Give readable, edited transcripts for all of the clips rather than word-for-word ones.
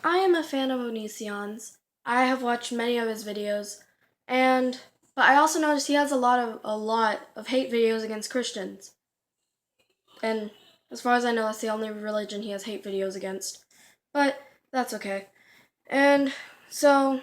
I am a fan of Onision's. I have watched many of his videos, and but I also noticed he has a lot of hate videos against Christians. And as far as I know, that's the only religion he has hate videos against. But that's okay. And so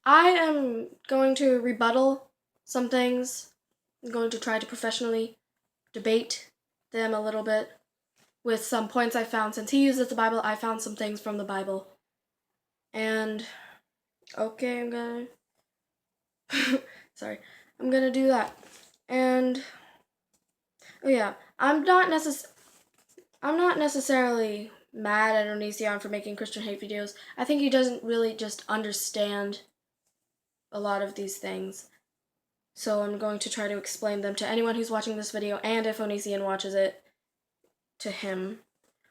I am going to rebuttal some things. I'm going to try to professionally debate them a little bit with some points I found. Since he uses the Bible, I found some things from the Bible. And okay, I'm gonna sorry. I'm gonna do that. And oh yeah, I'm not necessarily mad at Onision for making Christian hate videos. I think he doesn't really just understand a lot of these things. So I'm going to try to explain them to anyone who's watching this video, and if Onision watches it, to him.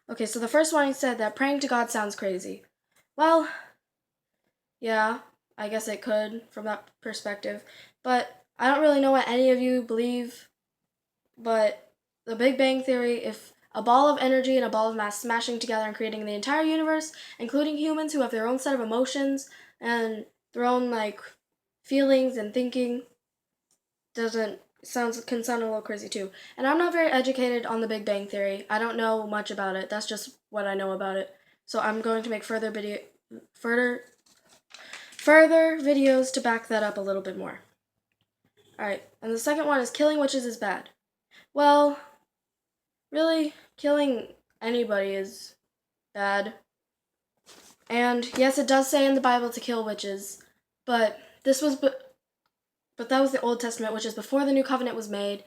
Okay, so the first one, he said that praying to God sounds crazy. Well, yeah, I guess it could from that perspective. But I don't really know what any of you believe. But the Big Bang Theory, if a ball of energy and a ball of mass smashing together and creating the entire universe, including humans who have their own set of emotions and their own feelings and thinking, doesn't sounds can sound a little crazy too. And I'm not very educated on the Big Bang Theory. I don't know much about it. That's just what I know about it. So I'm going to make further videos to back that up a little bit more. Alright, and the second one is killing witches is bad. Well, really, killing anybody is bad. And yes, it does say in the Bible to kill witches, but that was the Old Testament, which is before the New Covenant was made,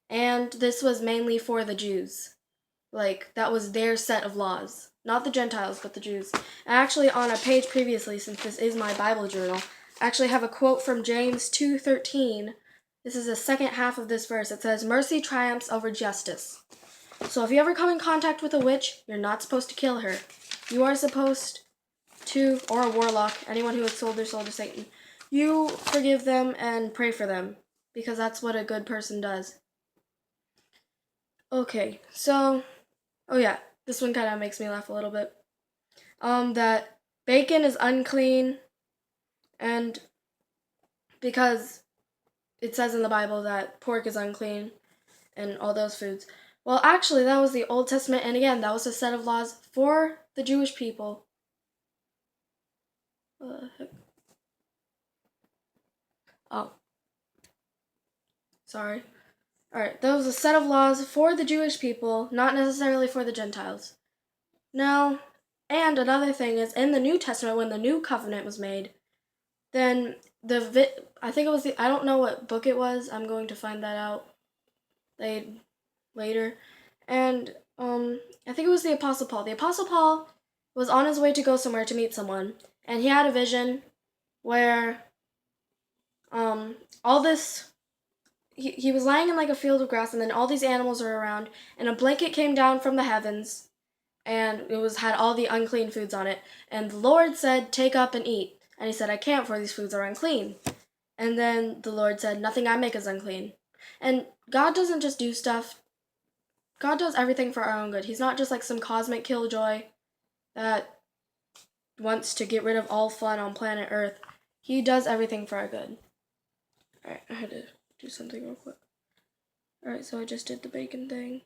and this was mainly for the Jews. That was their set of laws. Not the Gentiles, but the Jews. And actually, on a page previously, since this is my Bible journal, I actually have a quote from James 2:13. This is the second half of this verse. It says, "Mercy triumphs over justice." So if you ever come in contact with a witch, you're not supposed to kill her. You are supposed to, or a warlock, anyone who has sold their soul to Satan, you forgive them and pray for them, because that's what a good person does. Okay, so, oh yeah, this one kind of makes me laugh a little bit. That bacon is unclean, and because it says in the Bible that pork is unclean, and all those foods. Well, actually, that was the Old Testament, and again, that was a set of laws for the Jewish people. Oh, sorry. Alright, that was a set of laws for the Jewish people, not necessarily for the Gentiles. Now, and another thing is, in the New Testament, when the New Covenant was made, then I think it was I don't know what book it was. I'm going to find that out later. And I think it was the Apostle Paul. The Apostle Paul was on his way to go somewhere to meet someone, and he had a vision where all this he was lying in a field of grass, and then all these animals were around, and a blanket came down from the heavens, and it had all the unclean foods on it, and the Lord said, "Take up and eat." And he said, "I can't, for these foods are unclean." And then the Lord said, "Nothing I make is unclean." And God doesn't just do stuff. God does everything for our own good. He's not just like some cosmic killjoy that wants to get rid of all fun on planet Earth. He does everything for our good. Alright, I had to do something real quick. Alright, so I just did the bacon thing.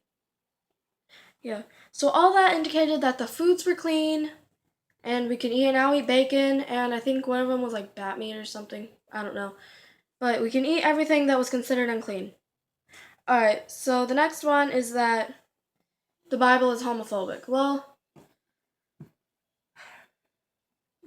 Yeah, so all that indicated that the foods were clean, and we can now eat bacon, and I think one of them was bat meat or something. I don't know. But we can eat everything that was considered unclean. Alright, so the next one is that the Bible is homophobic. Well,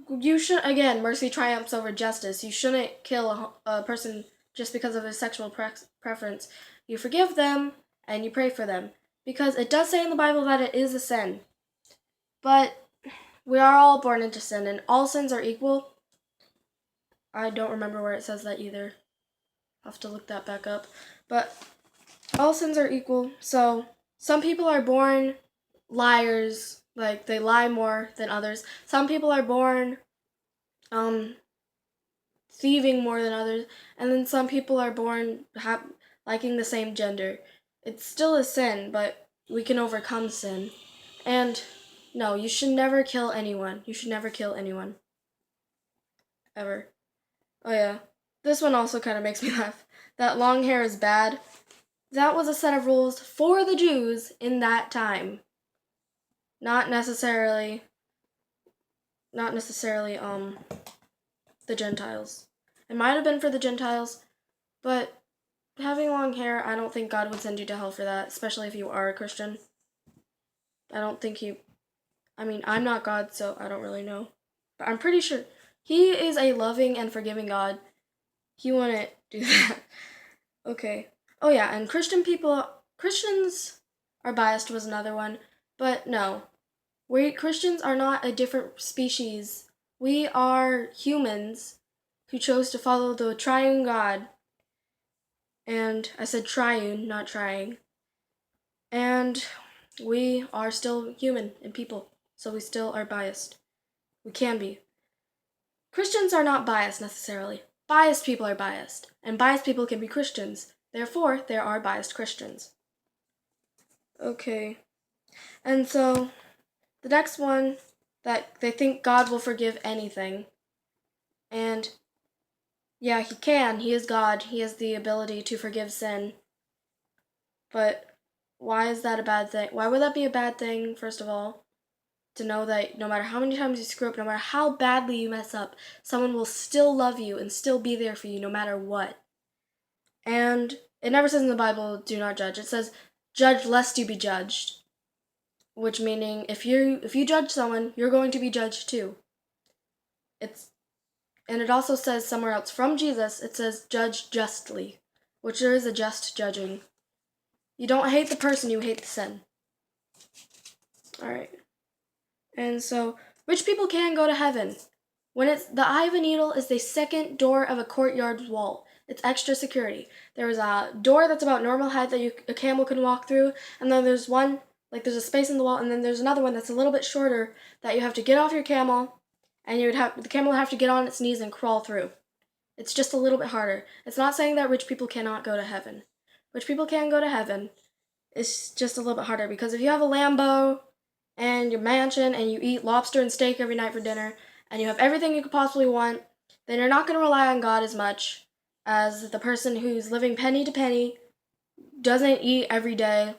you should, again, mercy triumphs over justice. You shouldn't kill a person just because of his sexual preference. You forgive them and you pray for them, because it does say in the Bible that it is a sin. But we are all born into sin, and all sins are equal. I don't remember where it says that either. I'll have to look that back up. But all sins are equal. So some people are born liars, they lie more than others. Some people are born thieving more than others, and then some people are born liking the same gender. It's still a sin, but we can overcome sin. And No, you should never kill anyone. You should never kill anyone. Ever. Oh yeah. This one also kind of makes me laugh. That long hair is bad. That was a set of rules for the Jews in that time. Not necessarily the Gentiles. It might have been for the Gentiles, but having long hair, I don't think God would send you to hell for that, especially if you are a Christian. I don't think I'm not God, so I don't really know. But I'm pretty sure he is a loving and forgiving God. He wouldn't do that. Okay. Oh yeah, and Christians are biased was another one. But no. Christians are not a different species. We are humans who chose to follow the triune God. And I said triune, not trying. And we are still human and people, so we still are biased. We can be. Christians are not biased necessarily. Biased people are biased, and biased people can be Christians. Therefore, there are biased Christians. Okay. And so, the next one, that they think God will forgive anything. And yeah, he can. He is God. He has the ability to forgive sin. But why is that a bad thing? Why would that be a bad thing, first of all? To know that no matter how many times you screw up, no matter how badly you mess up, someone will still love you and still be there for you no matter what. And it never says in the Bible, do not judge. It says, judge lest you be judged. Which meaning, if you judge someone, you're going to be judged too. And it also says somewhere else from Jesus, it says judge justly, which there is a just judging. You don't hate the person, you hate the sin. Alright. And so, rich people can go to heaven. When it's the eye of a needle is the second door of a courtyard's wall. It's extra security. There is a door that's about normal height that a camel can walk through, and then there's one, like there's a space in the wall, and then there's another one that's a little bit shorter that you have to get off your camel, and the camel would have to get on its knees and crawl through. It's just a little bit harder. It's not saying that rich people cannot go to heaven. Rich people can go to heaven. It's just a little bit harder because if you have a Lambo and your mansion and you eat lobster and steak every night for dinner and you have everything you could possibly want, then you're not going to rely on God as much as the person who's living penny to penny, doesn't eat every day,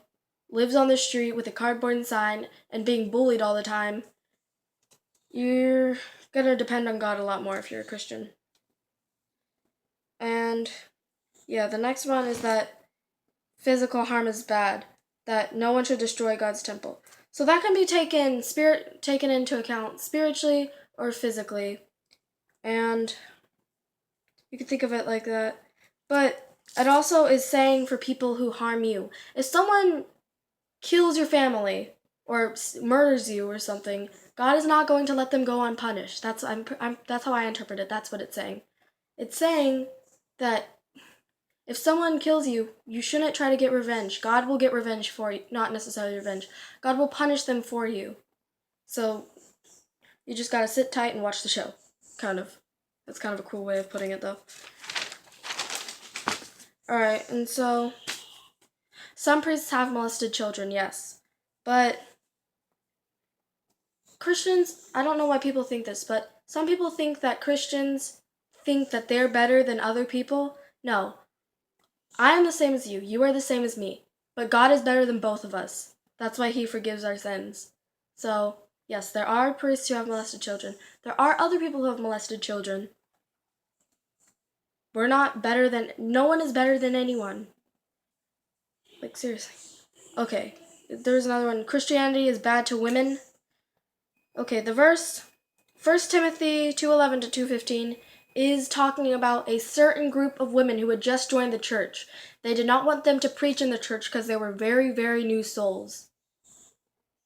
lives on the street with a cardboard sign and being bullied all the time. You're going to depend on God a lot more if you're a Christian. And yeah, the next one is that physical harm is bad, that no one should destroy God's temple. So that can be taken into account spiritually or physically. And you can think of it like that. But it also is saying for people who harm you. If someone kills your family or murders you or something, God is not going to let them go unpunished. That's how I interpret it. That's what it's saying. It's saying that if someone kills you, you shouldn't try to get revenge. God will get revenge for you. Not necessarily revenge. God will punish them for you. So, you just gotta sit tight and watch the show. Kind of. That's kind of a cool way of putting it, though. Alright, and so, some priests have molested children, yes. But, Christians, I don't know why people think this, but some people think that Christians think that they're better than other people. No. I am the same as you. You are the same as me. But God is better than both of us. That's why he forgives our sins. So, yes, there are priests who have molested children. There are other people who have molested children. No one is better than anyone. Like, seriously. Okay, there's another one. Christianity is bad to women. Okay, the verse, 1 Timothy 2:11 to 2:15, is talking about a certain group of women who had just joined the church. They did not want them to preach in the church because they were very, very new souls.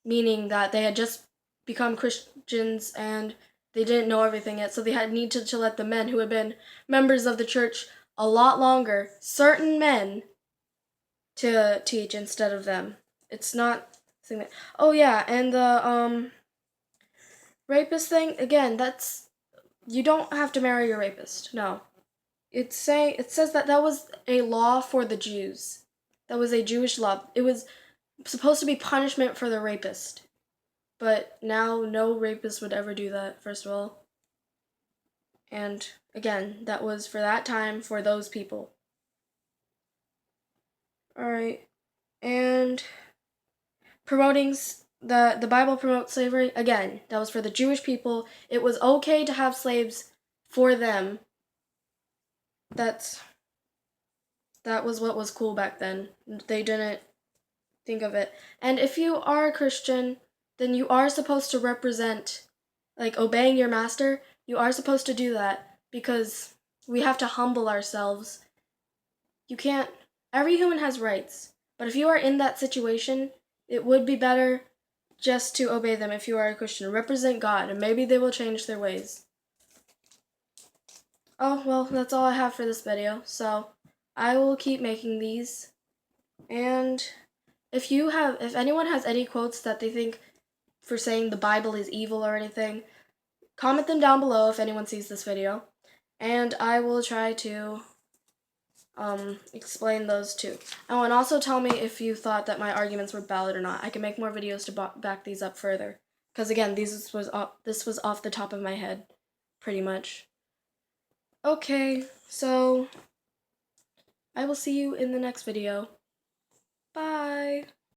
Meaning that they had just become Christians and they didn't know everything yet, so they had needed to let the men who had been members of the church a lot longer, certain men, to teach instead of them. It's not saying that. Oh yeah, and the rapist thing, again, you don't have to marry your rapist. No. It says that was a law for the Jews. That was a Jewish law. It was supposed to be punishment for the rapist. but now no rapist would ever do that, first of all. And again, that was for that time for those people. Alright, and promoting the Bible promotes slavery. Again, that was for the Jewish people. It was okay to have slaves for them. That was what was cool back then. They didn't think of it. And if you are a Christian, then you are supposed to represent, like, obeying your master. You are supposed to do that because we have to humble ourselves. You can't, every human has rights, but if you are in that situation, it would be better just to obey them if you are a Christian. Represent God, and maybe they will change their ways. Oh, well, that's all I have for this video, so I will keep making these. And if anyone has any quotes that they think for saying the Bible is evil or anything, comment them down below if anyone sees this video, and I will try to explain those too. Oh, and also tell me if you thought that my arguments were valid or not. I can make more videos to back these up further. Because again, this was off the top of my head, pretty much. Okay, so I will see you in the next video. Bye!